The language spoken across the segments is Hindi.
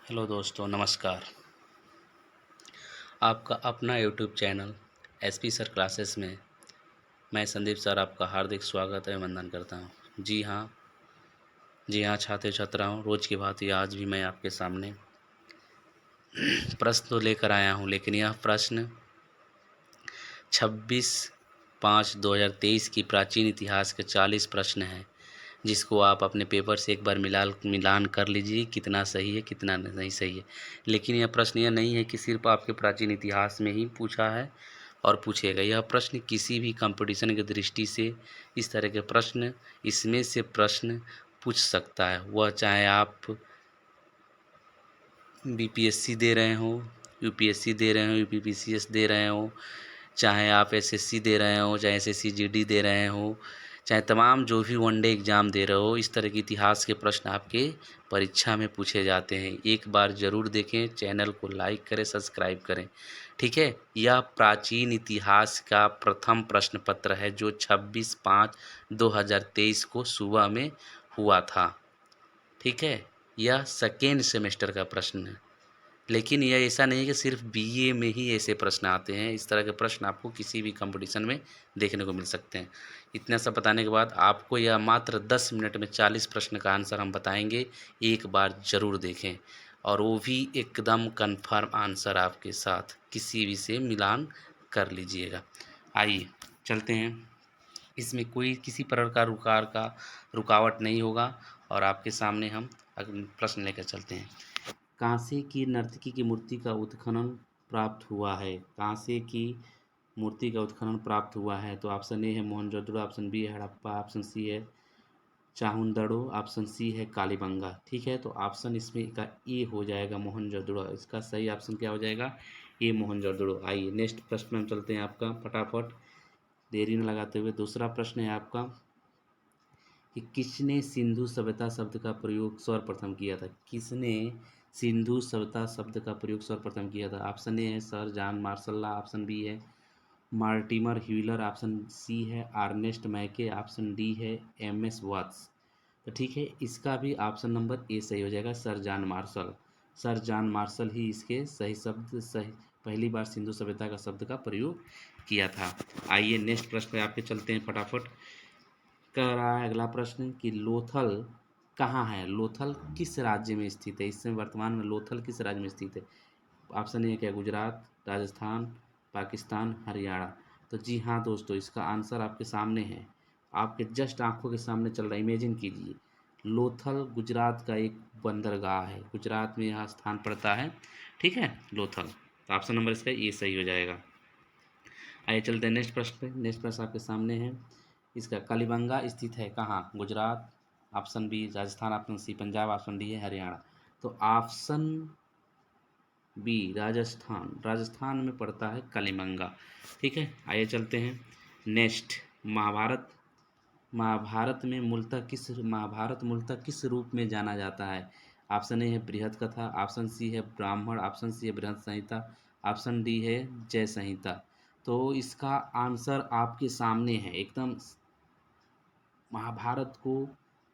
हेलो दोस्तों, नमस्कार। आपका अपना YouTube channel SP sir classes में मैं संदीप सर आपका हार्दिक स्वागत एवं वंदन करता हूं। जी हाँ छात्र छात्राओं, रोज़ की भांति आज भी मैं आपके सामने प्रश्न तो लेकर आया हूं, लेकिन यह प्रश्न 26/5/2023 की प्राचीन इतिहास के 40 प्रश्न हैं, जिसको आप अपने पेपर से एक बार मिलान कर लीजिए, कितना सही है कितना नहीं सही है। लेकिन यह प्रश्न यह नहीं है कि सिर्फ आपके प्राचीन इतिहास में ही पूछा है और पूछेगा। यह प्रश्न किसी भी कंपटीशन की दृष्टि से इस तरह के प्रश्न इसमें से प्रश्न पूछ सकता है, वह चाहे आप बीपीएससी दे रहे हो, यूपीएससी दे रहे हो, यूपीपीसीएस दे रहे हो, चाहे आप एसएससी दे रहे हो, चाहे एसएससी जीडी दे रहे हो, चाहे तमाम जो भी वनडे एग्ज़ाम दे रहे हो, इस तरह के इतिहास के प्रश्न आपके परीक्षा में पूछे जाते हैं। एक बार ज़रूर देखें, चैनल को लाइक करें, सब्सक्राइब करें, ठीक है। यह प्राचीन इतिहास का प्रथम प्रश्न पत्र है जो 26/5/2023 को सुबह में हुआ था, ठीक है। यह सेकेंड सेमेस्टर का प्रश्न है, लेकिन यह ऐसा नहीं है कि सिर्फ बीए में ही ऐसे प्रश्न आते हैं। इस तरह के प्रश्न आपको किसी भी कंपटीशन में देखने को मिल सकते हैं। इतना सब बताने के बाद आपको यह मात्र 10 मिनट में 40 प्रश्न का आंसर हम बताएंगे। एक बार ज़रूर देखें, और वो भी एकदम कंफर्म आंसर आपके साथ, किसी भी से मिलान कर लीजिएगा। आइए चलते हैं। इसमें कोई किसी प्रकार का रुकावट नहीं होगा, और आपके सामने हम प्रश्न लेकर चलते हैं। कांसे की नर्तकी की मूर्ति का उत्खनन प्राप्त हुआ है। कांसे की मूर्ति का उत्खनन प्राप्त हुआ है, तो ऑप्शन ए है मोहनजोदड़ो, ऑप्शन बी है हड़प्पा, ऑप्शन सी है चाहुंदड़ो, ऑप्शन सी है कालीबंगा। ठीक है, तो ऑप्शन इसमें का ए हो जाएगा मोहनजोदड़ो। इसका सही ऑप्शन क्या हो जाएगा? ए मोहनजोदड़ो। आइए नेक्स्ट प्रश्न में हम चलते हैं आपका फटाफट, देरी न लगाते हुए। दूसरा प्रश्न है आपका कि किसने सिंधु सभ्यता शब्द का प्रयोग सर्वप्रथम किया था। किसने सिंधु सभ्यता शब्द का प्रयोग सर्वप्रथम किया था? ऑप्शन ए है sir John Marshall, option B है मार्टिमर ह्यूलर, ऑप्शन सी है अर्नेस्ट मैके, ऑप्शन डी है एम.एस. वाट्स। तो ठीक है, इसका भी ऑप्शन नंबर ए सही हो जाएगा, sir John Marshall. Sir John Marshall ही इसके सही पहली बार सिंधु सभ्यता का शब्द का प्रयोग किया था। आइए नेक्स्ट प्रश्न पे आपके चलते हैं फटाफट। कह रहा है अगला प्रश्न कि लोथल कहाँ है। लोथल किस राज्य में स्थित है? इस समय वर्तमान में लोथल किस राज्य में स्थित है? ऑप्शन ए क्या, गुजरात, राजस्थान, पाकिस्तान, हरियाणा। तो जी हाँ दोस्तों, इसका आंसर आपके सामने है, आपके जस्ट आंखों के सामने चल रहा है। इमेजिन कीजिए, लोथल गुजरात का एक बंदरगाह है, गुजरात में यहाँ स्थान पड़ता है, ठीक है, लोथल। तो ऑप्शन नंबर इसका ये सही हो जाएगा। आइए चलते हैं नेक्स्ट प्रश्न पे। नेक्स्ट प्रश्न आपके सामने है, इसका कालीबंगा स्थित है कहाँ? Gujarat, option B Rajasthan, option C Punjab, option D है हरियाणा। तो ऑप्शन बी राजस्थान, राजस्थान में पड़ता है कालीबंगा, ठीक है। आइए चलते हैं नेक्स्ट। महाभारत, महाभारत मूलतः किस रूप में जाना जाता है? ऑप्शन ए है बृहद कथा, ऑप्शन सी है ब्राह्मण, ऑप्शन सी है बृहद संहिता, ऑप्शन डी है जय संहिता। तो इसका आंसर आपके सामने है एकदम। महाभारत को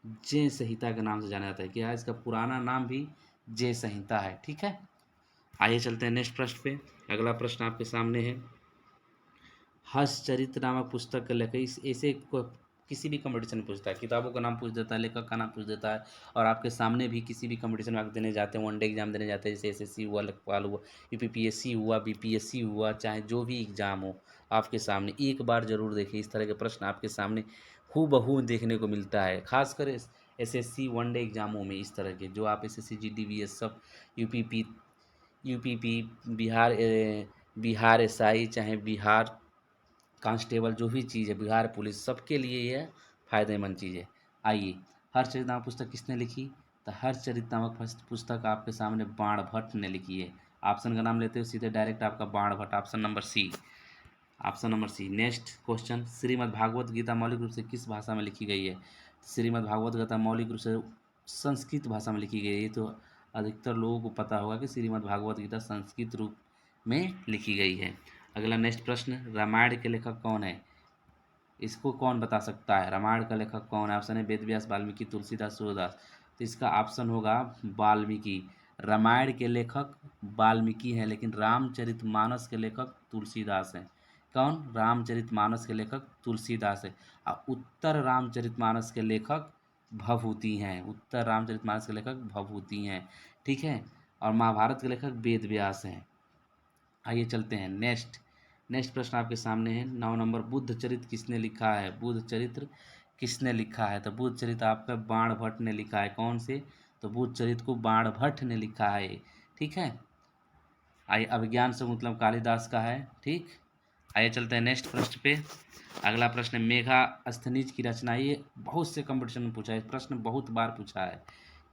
जय संहिता के नाम से जाना जाता है, क्या इसका पुराना नाम भी जय संहिता है, ठीक है। आइए चलते हैं नेक्स्ट प्रश्न पे। अगला प्रश्न आपके सामने है, हर्षचरित नामक पुस्तक के लेखक, इस ऐसे किसी भी कंपटीशन में पूछता है, किताबों का नाम पूछ देता है, लेखक का नाम पूछ देता है, और आपके सामने भी किसी भी कंपटीशन में आप देने जाते हैं, वनडे एग्जाम देने जाते हैं, जैसे एसएससी हुआ, लेखपाल हुआ, यूपीपीएससी हुआ, बीपीएससी हुआ, चाहे जो भी एग्जाम हो, आपके सामने एक बार जरूर देखिए, इस तरह के प्रश्न आपके सामने हूबहू देखने को मिलता है। खासकर एसएससी वनडे एग्जामों में इस तरह के, जो आप एसएससी जीडीवीएस सब, यूपीपी यूपीपी बिहार एसआई, चाहे बिहार कांस्टेबल, जो भी चीज़ है, बिहार पुलिस, सबके लिए यह फ़ायदेमंद चीज़ है। आइए, हर्षचरित नामक पुस्तक किसने लिखी? तो हर्षचरित नामक पुस्तक आपके सामने बाणभट्ट ने लिखी है। ऑप्शन का नाम लेते हो सीधे डायरेक्ट आपका Banabhatta, option number C, option number C. Next question, Shrimad Bhagavad Gita मौलिक रूप से किस भाषा में लिखी गई है? श्रीमद् भागवत गीता मौलिक रूप से संस्कृत भाषा में लिखी गई है। तो अधिकतर लोगों को पता होगा कि श्रीमद् भागवत गीता संस्कृत रूप में लिखी गई है। अगला नेक्स्ट प्रश्न, रामायण के लेखक कौन है? इसको कौन बता सकता है? रामायण का लेखक कौन है? ऑप्शन है वेद व्यास, वाल्मीकि, तुलसीदास, सूरदास। तो इसका ऑप्शन होगा वाल्मीकि। रामायण के लेखक वाल्मीकि हैं, लेकिन रामचरितमानस के लेखक तुलसीदास हैं। कौन? रामचरितमानस के लेखक तुलसीदास है। और उत्तर रामचरितमानस के लेखक भवभूति हैं। उत्तर रामचरितमानस के लेखक भवभूति हैं। ठीक है। और महाभारत के लेखक वेद व्यास हैं। आइए चलते हैं नेक्स्ट। नेक्स्ट प्रश्न आपके सामने है 9 नंबर। बुद्ध चरित्र किसने लिखा है? बुद्ध चरित्र किसने लिखा है? तो बुद्ध चरित्र आपका बाणभट्ट ने लिखा है। कौन से? तो बुद्ध चरित्र को बाणभट्ट ने लिखा है। ठीक है। आइए अभिज्ञान से मतलब कालिदास का है। ठीक। आइए चलते हैं नेक्स्ट प्रश्न पे। अगला प्रश्न है मेगास्थनीज की रचना। ये बहुत से कंपटीशन में पूछा है प्रश्न, बहुत बार पूछा है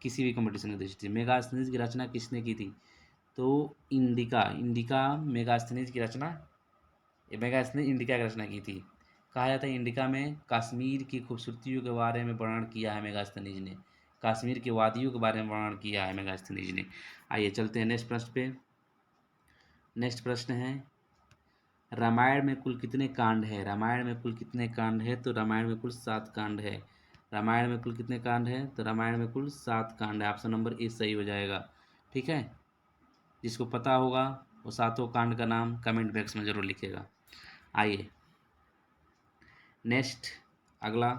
किसी भी कंपटीशन की दृष्टि से। मेगास्थनीज की रचना किसने की थी? तो इंडिका। इंडिका मेगास्थनीज की रचना, मेगास्थनीज इंडिका की रचना की थी। कहा जाता है इंडिका में कश्मीर की खूबसूरतियों के बारे में वर्णन किया है मेगास्थनीज ने। कश्मीर की वादियों के बारे में वर्णन किया है मेगास्थनीज ने। आइए चलते हैं नेक्स्ट प्रश्न पे। नेक्स्ट प्रश्न है रामायण में कुल कितने कांड है? रामायण में कुल कितने कांड है? तो रामायण में कुल 7 कांड है। रामायण में कुल कितने कांड है? तो रामायण में कुल 7 कांड है। ऑप्शन नंबर ए सही हो जाएगा। ठीक है। जिसको पता होगा वो सातों कांड का नाम कमेंट बॉक्स में ज़रूर लिखेगा। आइए नेक्स्ट अगला,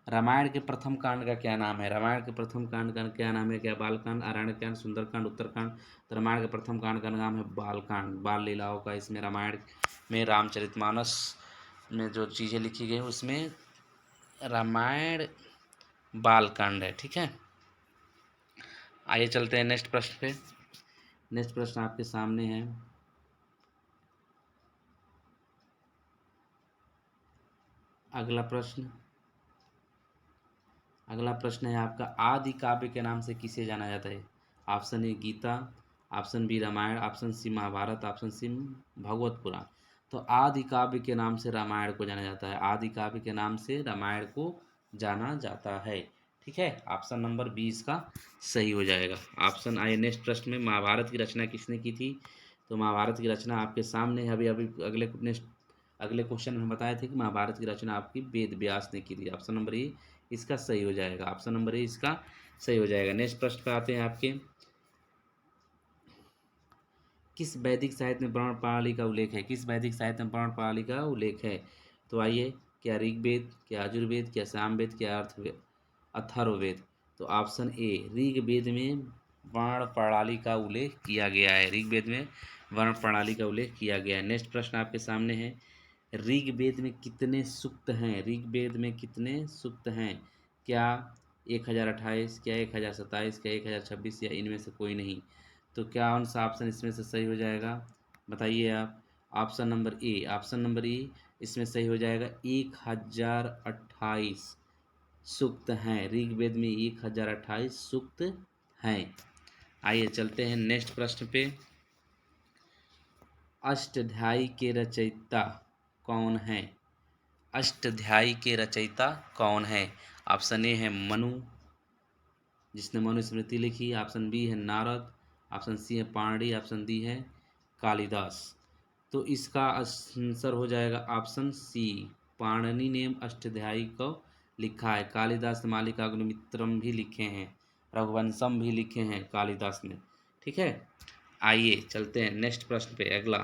रामायण के प्रथम कांड का क्या नाम है? रामायण के प्रथम कांड का क्या नाम है? क्या बालकांड, अरण्यकांड, सुंदरकांड, उत्तरकांड? तो रामायण के प्रथम कांड का नाम है बालकांड। बाल लीलाओं का इसमें रामायण में रामचरितमानस में जो चीज़ें लिखी गई उसमें रामायण बालकांड है। ठीक है। आइए चलते हैं नेक्स्ट प्रश्न पे। नेक्स्ट प्रश्न आपके सामने है अगला प्रश्न। अगला प्रश्न है आपका आदि काव्य के नाम से किसे जाना जाता है? Option A Gita, option B Ramayana, option C Mahabharata, option C Bhagavat Purana. तो आदि काव्य के नाम से रामायण को जाना जाता है। आदि काव्य के नाम से रामायण को जाना जाता है। ठीक है। ऑप्शन नंबर 20 का सही हो जाएगा। ऑप्शन आइए नेक्स्ट प्रश्न में महाभारत की रचना किसने की थी? तो महाभारत की रचना आपके सामने है। अभी अभी अगले क्वेश्चन में हम बताए थे कि महाभारत की रचना आपकी वेद व्यास ने की थी। ऑप्शन नंबर ए इसका सही हो जाएगा। ऑप्शन नंबर ए इसका सही हो जाएगा। नेक्स्ट प्रश्न पे आते हैं आपके, किस वैदिक साहित्य में वर्ण प्रणाली का उल्लेख है? किस वैदिक साहित्य में वर्ण प्रणाली का उल्लेख है? तो आइए, क्या ऋग्वेद, क्या यजुर्वेद, क्या सामवेद, क्या अथर्ववेद? तो ऑप्शन ए ऋग्वेद में वर्ण प्रणाली का उल्लेख किया गया है। ऋग्वेद में वर्ण प्रणाली का उल्लेख किया गया है। नेक्स्ट प्रश्न आपके सामने है ऋग्वेद में कितने सूक्त हैं? ऋग्वेद में कितने सूक्त हैं? क्या 1028, क्या 1027, क्या 1026 या इनमें से कोई नहीं? तो क्या कौन सा ऑप्शन इसमें से सही हो जाएगा? बताइए आप। Option number A, option number A इसमें सही हो जाएगा। 1028 सूक्त हैं। ऋग्वेद में 1028 सूक्त हैं। आइए चलते हैं नेक्स्ट प्रश्न पे। अष्टाध्यायी के रचयिता कौन है? अष्टाध्यायी के रचयिता कौन है? ऑप्शन ए है मनु, जिसने मनुस्मृति लिखी। ऑप्शन बी है नारद, ऑप्शन सी है पाणि, ऑप्शन डी है कालिदास। तो इसका आंसर हो जाएगा ऑप्शन सी, पाणिनि ने अष्टाध्यायी को लिखा है। कालिदास ने मालिकाग्निमित्रम भी लिखे हैं, रघुवंशम भी लिखे हैं कालिदास ने। ठीक है। आइए चलते हैं नेक्स्ट प्रश्न पे। अगला,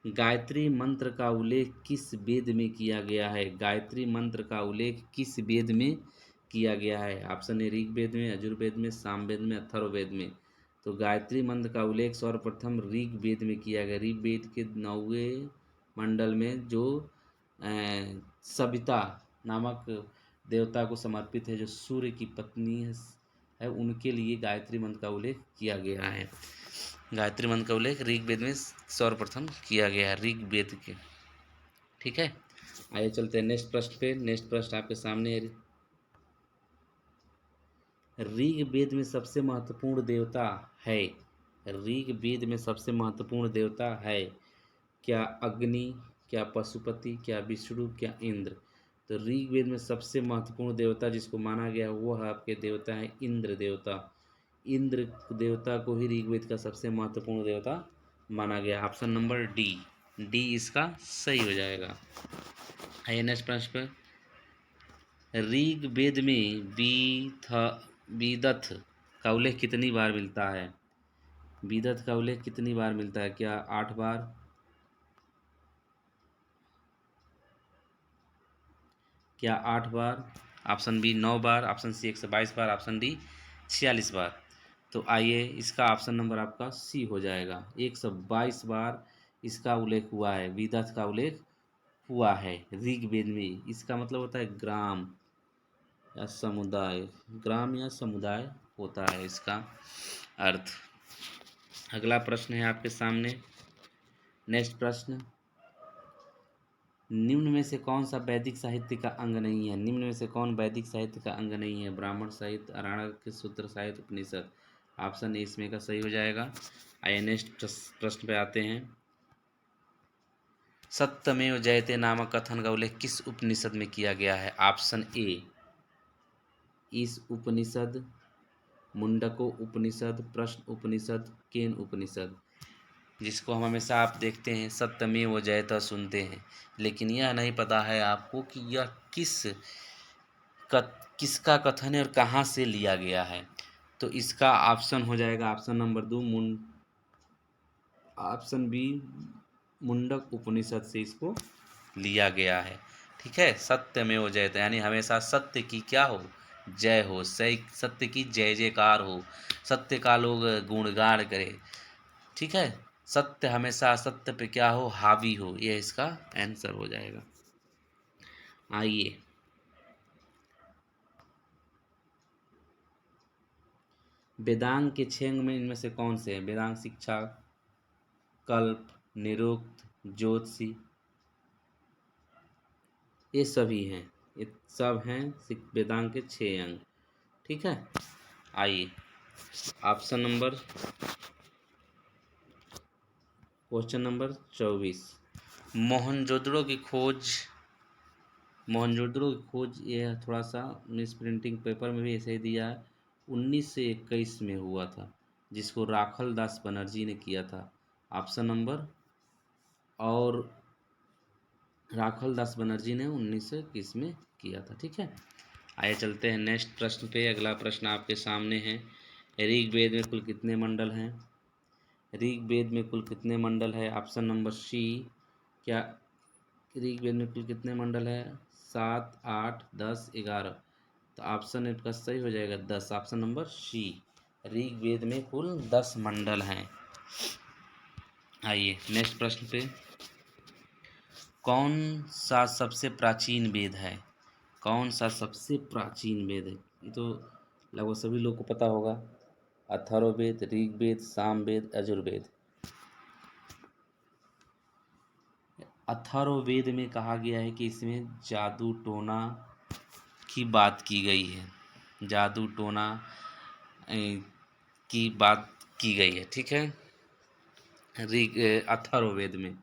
गायत्री मंत्र का उल्लेख किस वेद में किया गया है? गायत्री मंत्र का उल्लेख किस वेद में किया गया है? ऑप्शन ए ऋग्वेद में, यजुर्वेद में, सामवेद में, अथर्ववेद में? तो गायत्री मंत्र का उल्लेख सर्वप्रथम ऋग्वेद में किया गया। ऋग्वेद के 9वें मंडल में जो सविता नामक देवता को समर्पित है, जो सूर्य की पत्नी है, उनके लिए गायत्री मंत्र का उल्लेख किया गया है। गायत्री मंत्र का उल्लेख ऋग्वेद में सर्वप्रथम किया गया है, ऋग्वेद के। ठीक है। आइए चलते हैं नेक्स्ट प्रश्न पे। नेक्स्ट प्रश्न आपके सामने है ऋग्वेद में सबसे महत्वपूर्ण देवता है? ऋग्वेद में सबसे महत्वपूर्ण देवता है क्या अग्नि, क्या पशुपति, क्या विष्णु, क्या इंद्र? तो ऋग्वेद में सबसे महत्वपूर्ण देवता जिसको माना गया वो है आपके देवता है इंद्र देवता। इंद्र देवता को ही ऋग्वेद का सबसे महत्वपूर्ण देवता माना गया। ऑप्शन नंबर डी, डी इसका सही हो जाएगा। आइए नेक्स्ट प्रश्न पर, ऋग्वेद में बीदथ का उल्लेख कितनी बार मिलता है? विदत का उल्लेख कितनी बार मिलता है? क्या 8 बार, क्या 8 बार, ऑप्शन बी 9 बार, ऑप्शन सी 122 बार, ऑप्शन डी 46 बार। तो आइए इसका ऑप्शन नंबर आपका सी हो जाएगा। 122 बार इसका उल्लेख हुआ है, विदत का उल्लेख हुआ है ऋग्वेद में। इसका मतलब होता है ग्राम या समुदाय, ग्राम या समुदाय होता है इसका अर्थ। अगला प्रश्न है आपके सामने। नेक्स्ट प्रश्न, निम्न में से कौन सा वैदिक साहित्य का अंग नहीं है? निम्न में से कौन वैदिक साहित्य का अंग नहीं है? ब्राह्मण साहित्य, आरण्यक सूत्र साहित्य, उपनिषद। ऑप्शन ए इसमें का सही हो जाएगा। आइए नेक्स्ट प्रश्न पे आते हैं। सत्यमेव जयते नामक कथन का उल्लेख किस उपनिषद में किया गया है? ऑप्शन ए इस उपनिषद, मुंडको उपनिषद, प्रश्न उपनिषद, केन उपनिषद। जिसको हम हमेशा आप देखते हैं सत्यमेव जयते सुनते हैं, लेकिन यह नहीं पता है आपको कि यह किसका कथन है और कहाँ से लिया गया है। तो इसका ऑप्शन हो जाएगा option number 2 option B Mundaka Upanishad से इसको लिया गया है। ठीक है, सत्यमेव जयते यानी हमेशा सत्य की क्या हो, जय हो, सही सत्य की जय जयकार हो, सत्य का लोग गुणगान करें। ठीक है, सत्य हमेशा सत्य पे क्या हो, हावी हो, यह इसका आंसर हो जाएगा। आइए वेदांग के 6 अंग में इनमें से कौन से हैं? वेदांग शिक्षा, कल्प, निरुक्त, ज्योतिषी, ये सभी हैं, ये सब हैं वेदांग के 6 अंग। ठीक है, आइए option number question number 24, Mohenjodaro की खोज, मोहनजोदड़ो की खोज ये थोड़ा सा मिस प्रिंटिंग पेपर में भी ऐसे ही दिया है, 1921 में हुआ था, जिसको राखल दास बनर्जी ने किया था। ऑप्शन नंबर, और राखल दास बनर्जी ने 1921 में किया था। ठीक है, आइए चलते हैं नेक्स्ट प्रश्न पे। अगला प्रश्न आपके सामने है, ऋग्वेद में कुल कितने मंडल हैं? ऋग्वेद में कुल कितने मंडल है? ऑप्शन नंबर सी, क्या ऋग्वेद में कुल कितने मंडल है? 7, 8, 10, 11। तो ऑप्शन आपका सही हो जाएगा 10, ऑप्शन नंबर सी। ऋग्वेद में कुल 10 मंडल हैं। आइए नेक्स्ट प्रश्न पे, कौन सा सबसे प्राचीन वेद है? कौन सा सबसे प्राचीन वेद है? ये तो लगभग सभी लोग को पता होगा। अथर्ववेद, ऋग्वेद, सामवेद, यजुर्वेद। अथर्ववेद में कहा गया है कि इसमें जादू टोना की बात की गई है, जादू टोना की बात की गई है। ठीक है, अथर्ववेद में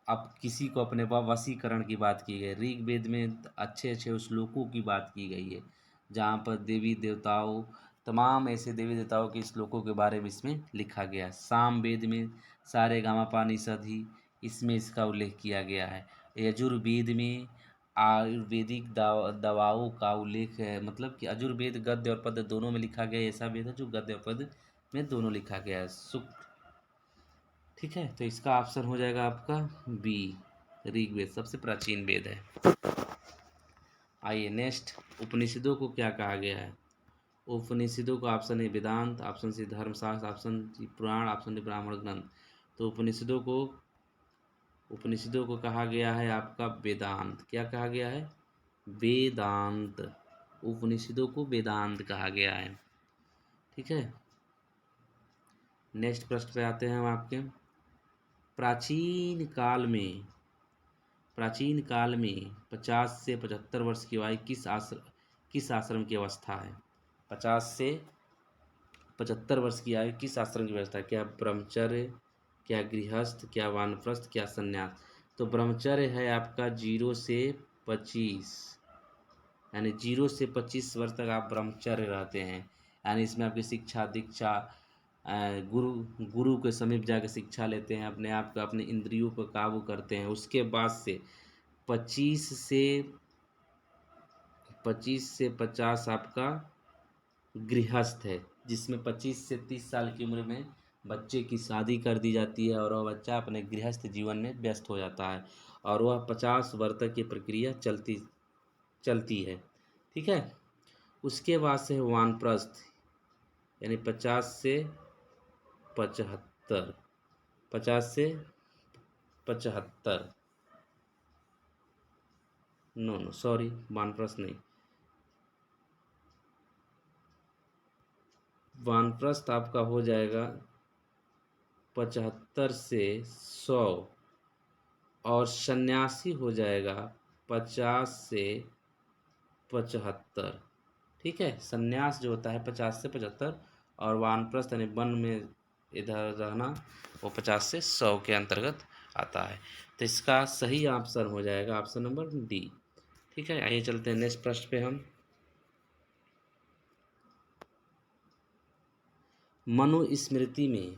अब किसी को अपने पास वशीकरण की बात की गई। ऋग्वेद में अच्छे अच्छे श्लोकों की बात की गई है, जहाँ पर देवी देवताओं, तमाम ऐसे देवी देवताओं के श्लोकों के बारे में इसमें लिखा गया है। सामवेद में सारे गामा पानी सधी, इसमें इसका उल्लेख किया गया है। यजुर्वेद में आयुर्वेदिक दवाओं का उल्लेख है, मतलब कि यजुर्वेद गद्य और पद्य दोनों में लिखा गया है। ऐसा वेद है जो गद्य और पद्य में दोनों लिखा गया है। ठीक है, तो इसका ऑप्शन हो जाएगा आपका बी, ऋग्वेद सबसे प्राचीन वेद है। आइए नेक्स्ट, उपनिषदों को क्या कहा गया है? उपनिषदों को option A Vedanta, option C धर्मशास्त्र, ऑप्शन सी पुराण, ऑप्शन डी ब्राह्मण ग्रंथ। तो उपनिषदों को कहा गया है आपका वेदांत। क्या कहा गया है? वेदांत। उपनिषदों को वेदांत कहा गया है। ठीक है, नेक्स्ट प्रश्न पे आते हैं हम आपके। प्राचीन काल में 50 से 75 वर्ष की आयु किस आश्रम की अवस्था है? 50 से 75 वर्ष की आयु किस आश्रम की व्यवस्था है? क्या ब्रह्मचर्य, क्या गृहस्थ, क्या वानप्रस्थ, क्या संन्यास? तो ब्रह्मचर्य है आपका 0 से 25, यानी 0 से 25 वर्ष तक आप ब्रह्मचर्य रहते हैं। यानी इसमें आपकी शिक्षा दीक्षा, गुरु गुरु के समीप जाकर शिक्षा लेते हैं, अपने आप को अपने इंद्रियों पर काबू करते हैं। उसके बाद से 25 से 50 आपका गृहस्थ है, जिसमें 25 से 30 साल की उम्र में बच्चे की शादी कर दी जाती है और वह बच्चा अपने गृहस्थ जीवन में व्यस्त हो जाता है और वह 50 वर्ष तक की प्रक्रिया चलती चलती है। ठीक है। उसके बाद से है वानप्रस्थ, यानी 50 से 75, 50 से 75, नो नो सॉरी, वानप्रस्थ नहीं, वानप्रस्थ आपका हो जाएगा 75 से 100 और सन्यासी हो जाएगा 50 से 75। ठीक है, सन्यास जो होता है 50 से 75 और वानप्रस्थ यानी वन में इधर रहना वो 50 से 100 के अंतर्गत आता है। तो इसका सही आंसर हो जाएगा ऑप्शन नंबर डी। ठीक है, आइए चलते हैं नेक्स्ट प्रश्न पे हम। मनुस्मृति में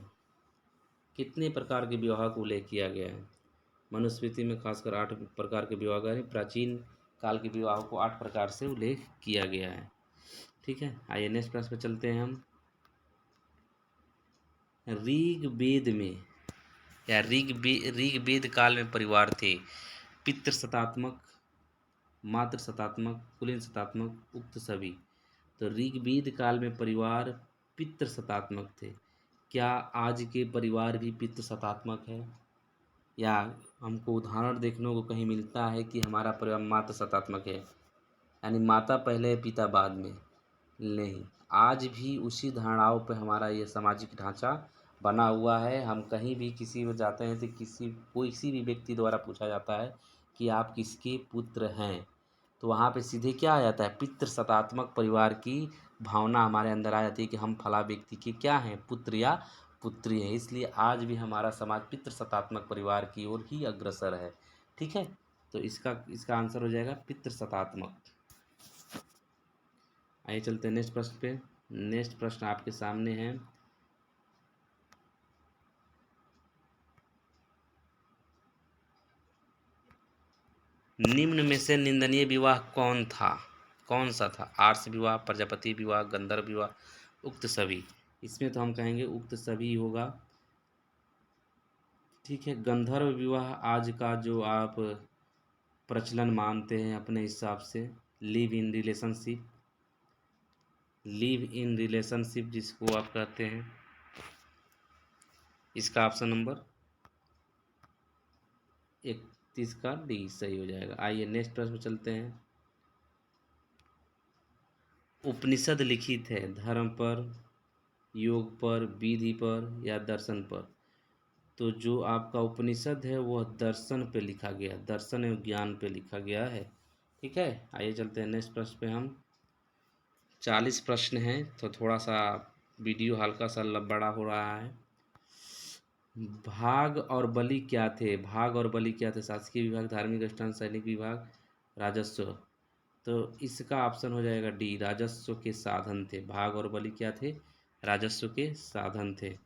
कितने प्रकार के विवाह का उल्लेख किया गया है? मनुस्मृति में खासकर 8 प्रकार के विवाह यानी प्राचीन काल के विवाहों को 8 प्रकार से उल्लेख किया गया है। ठीक है, आइए नेक्स्ट प्रश्न पे चलते हैं हम। ऋग्वेद में या ऋग्वेद काल में परिवार थे पितृ शतात्मक, मातृ शतात्मक, पुल्लिंग शतात्मक, उक्त सभी। तो ऋग्वेद काल में परिवार पितृ शतात्मक थे। क्या आज के परिवार भी पितृ शतात्मक है, या हमको उदाहरण देखने को कहीं मिलता है कि हमारा परिवार मातृ शतात्मक है, यानी माता पहले पिता बाद में? नहीं, आज भी उसी धारणाओं पे हमारा ये सामाजिक ढांचा बना हुआ है। हम कहीं भी किसी को जाते हैं तो किसी भी व्यक्ति द्वारा पूछा जाता है कि आप किसके पुत्र हैं, तो वहाँ पे सीधे क्या आ जाता है, पितृ शतात्मक परिवार की भावना हमारे अंदर आ जाती है कि हम फला व्यक्ति के क्या हैं, पुत्र या पुत्री है। इसलिए आज भी हमारा समाज पितृ शतात्मक परिवार की ओर ही अग्रसर है। ठीक है, तो इसका आंसर हो जाएगा पितृ शतात्मक। आइए चलते हैं नेक्स्ट प्रश्न पे। नेक्स्ट प्रश्न आपके सामने है। निम्न में से निंदनीय विवाह कौन सा था? आर्ष विवाह, प्रजापति विवाह, गंधर्व विवाह, उक्त सभी। इसमें तो हम कहेंगे उक्त सभी होगा। ठीक है, गंधर्व विवाह आज का जो आप प्रचलन मानते हैं अपने हिसाब से, लिव इन रिलेशनशिप जिसको आप कहते हैं, इसका ऑप्शन नंबर 31 का डी सही हो जाएगा। आइए नेक्स्ट प्रश्न पे चलते हैं। उपनिषद लिखित है धर्म पर, योग पर, विधि पर या दर्शन पर? तो जो आपका उपनिषद है वह दर्शन पे लिखा गया, दर्शन एवं ज्ञान पे लिखा गया है। ठीक है, आइए चलते हैं नेक्स्ट प्रश्न पे हम। 40 प्रश्न हैं तो थोड़ा सा वीडियो हल्का सा बड़ा हो रहा है। भाग और बलि क्या थे? भाग और बलि क्या थे? शासकीय विभाग, धार्मिक अनुष्ठान, सैनिक विभाग, राजस्व। तो इसका ऑप्शन हो जाएगा डी, राजस्व के साधन थे। भाग और बलि क्या थे? राजस्व के साधन थे।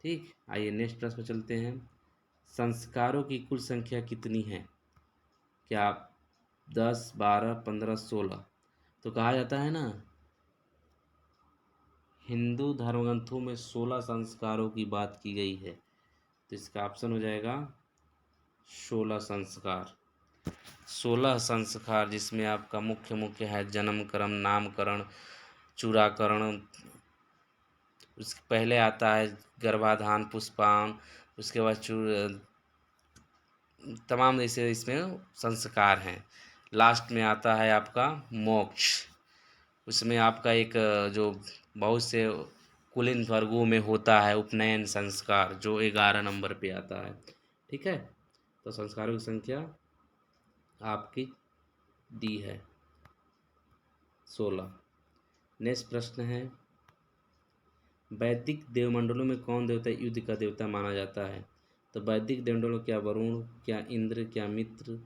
ठीक, आइए नेक्स्ट प्रश्न पर चलते हैं। संस्कारों की कुल संख्या कितनी है? क्या 10, 12, 15, 16? तो कहा जाता है ना, हिंदू धर्मग्रंथों में 16 संस्कारों की बात की गई है। तो इसका ऑप्शन हो जाएगा 16 संस्कार। 16 संस्कार जिसमें आपका मुख्य है जन्म, कर्म, नामकरण, चूड़ाकरण, उसके पहले आता है गर्भाधान, पुष्पान, उसके बाद तमाम ऐसे इसमें संस्कार हैं। लास्ट में आता है आपका मोक्ष, उसमें आपका एक जो बहुत से कुलीन वर्गों में होता है उपनयन संस्कार, जो 11 नंबर पे आता है। ठीक है, तो संस्कारों की संख्या आपकी डी है 16। नेक्स्ट प्रश्न है, वैदिक देवमंडलों में कौन देवता युद्ध का देवता माना जाता है? तो वैदिक देवमंडलों क्या वरुण, क्या इंद्र, क्या मित्र,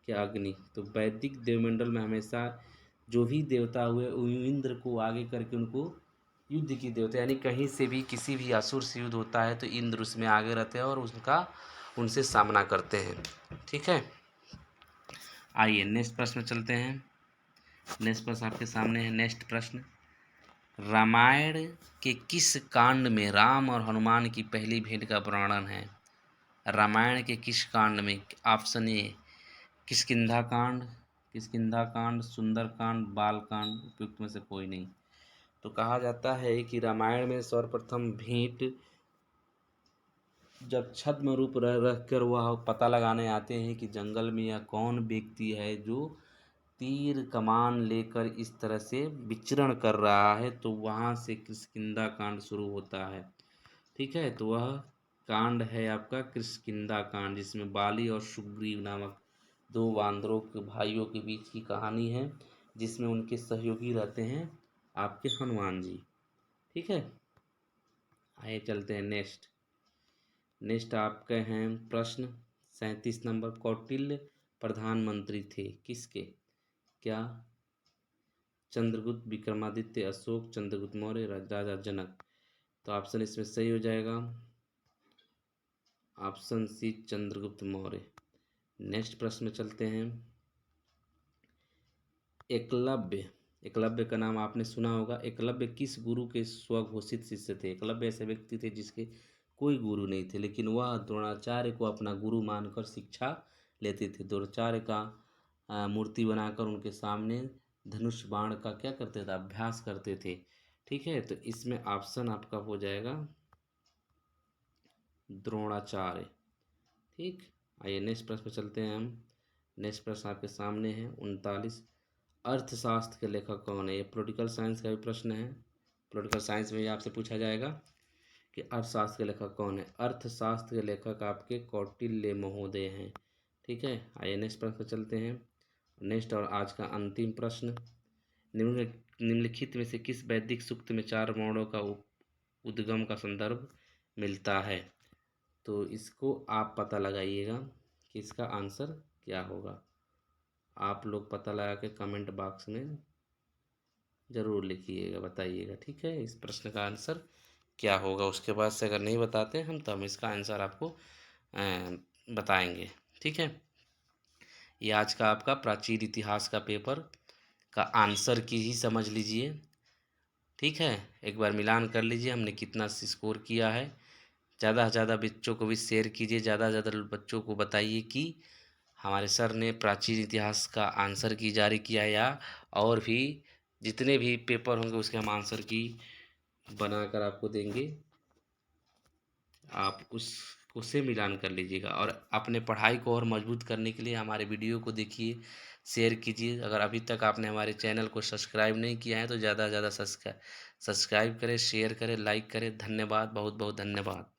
क्या अग्नि? तो वैदिक देवमंडल में हमेशा जो भी देवता हुए इंद्र को आगे करके उनको युद्ध की देवता, यानी कहीं से भी किसी भी असुर से युद्ध होता है तो इंद्र उसमें आगे रहते हैं और उनसे सामना करते हैं। ठीक है, आइए नेक्स्ट प्रश्न चलते हैं। नेक्स्ट प्रश्न आपके सामने है। नेक्स्ट प्रश्न, रामायण के किस कांड में राम और हनुमान की पहली भेंट का वर्णन है? रामायण के किस कांड में? ऑप्शन ए किष्किंधा कांड, सुंदर कांड, बाल कांड, उपयुक्त में से कोई नहीं। तो कहा जाता है कि रामायण में सर्वप्रथम भेंट जब छद्म रूप रख कर वह पता लगाने आते हैं कि जंगल में यह कौन व्यक्ति है जो तीर कमान लेकर इस तरह से विचरण कर रहा है, तो वहाँ से किष्किंधा कांड शुरू होता है। ठीक है, तो वह कांड है आपका किष्किंधा कांड, जिसमें बाली और सुग्रीव नामक दो वानरों के भाइयों के बीच की कहानी है, जिसमें उनके सहयोगी रहते हैं आपके हनुमान जी। ठीक है, आइए चलते हैं नेक्स्ट आपके हैं प्रश्न 37 नंबर। कौटिल्य प्रधानमंत्री थे किसके? क्या चंद्रगुप्त, विक्रमादित्य, अशोक, चंद्रगुप्त मौर्य, राजा जनक? तो ऑप्शन इसमें सही हो जाएगा, option C Chandragupta Maurya. Next प्रश्न में चलते हैं। एकलव्य का नाम आपने सुना होगा। एकलव्य किस गुरु के स्वघोषित शिष्य थे? एकलव्य ऐसे व्यक्ति थे जिसके कोई गुरु नहीं थे, लेकिन वह द्रोणाचार्य को अपना गुरु मानकर शिक्षा लेते थे। द्रोणाचार्य का मूर्ति बनाकर उनके सामने धनुष बाण का क्या करते थे? अभ्यास करते थे। ठीक है, तो इसमें ऑप्शन आपका हो जाएगा द्रोणाचार्य। ठीक, आइए नेक्स्ट प्रश्न पर चलते हैं हम। नेक्स्ट प्रश्न आपके सामने है 39। अर्थशास्त्र के लेखक कौन है? ये पॉलिटिकल साइंस का भी प्रश्न है। पॉलिटिकल साइंस में आपसे पूछा जाएगा कि अर्थशास्त्र के लेखक कौन है। अर्थशास्त्र के लेखक आपके कौटिल्य महोदय हैं। ठीक है, आइए नेक्स्ट प्रश्न पर चलते हैं। नेक्स्ट और आज का अंतिम प्रश्न, निम्नलिखित में से किस वैदिक सूक्त में 4 वर्णों का उद्गम का संदर्भ मिलता है? तो इसको आप पता लगाइएगा कि इसका आंसर क्या होगा। आप लोग पता लगा के कमेंट बॉक्स में ज़रूर लिखिएगा, बताइएगा। ठीक है, इस प्रश्न का आंसर क्या होगा। उसके बाद से अगर नहीं बताते हम तो हम इसका आंसर आपको बताएंगे। ठीक है, ये आज का आपका प्राचीन इतिहास का पेपर का आंसर की ही समझ लीजिए। ठीक है, एक बार मिलान कर लीजिए हमने कितना स्कोर किया है। ज़्यादा से ज़्यादा बच्चों को भी शेयर कीजिए, ज़्यादा से ज़्यादा बच्चों को बताइए कि हमारे सर ने प्राचीन इतिहास का आंसर की जारी किया, या और भी जितने भी पेपर होंगे उसके हम आंसर की बनाकर आपको देंगे। आप उससे मिलान कर लीजिएगा और अपने पढ़ाई को और मजबूत करने के लिए हमारे वीडियो को देखिए, शेयर कीजिए। अगर अभी तक आपने हमारे चैनल को सब्सक्राइब नहीं किया है तो ज़्यादा से ज़्यादा सब्सक्राइब करें, शेयर करें, लाइक करें। धन्यवाद, बहुत बहुत धन्यवाद।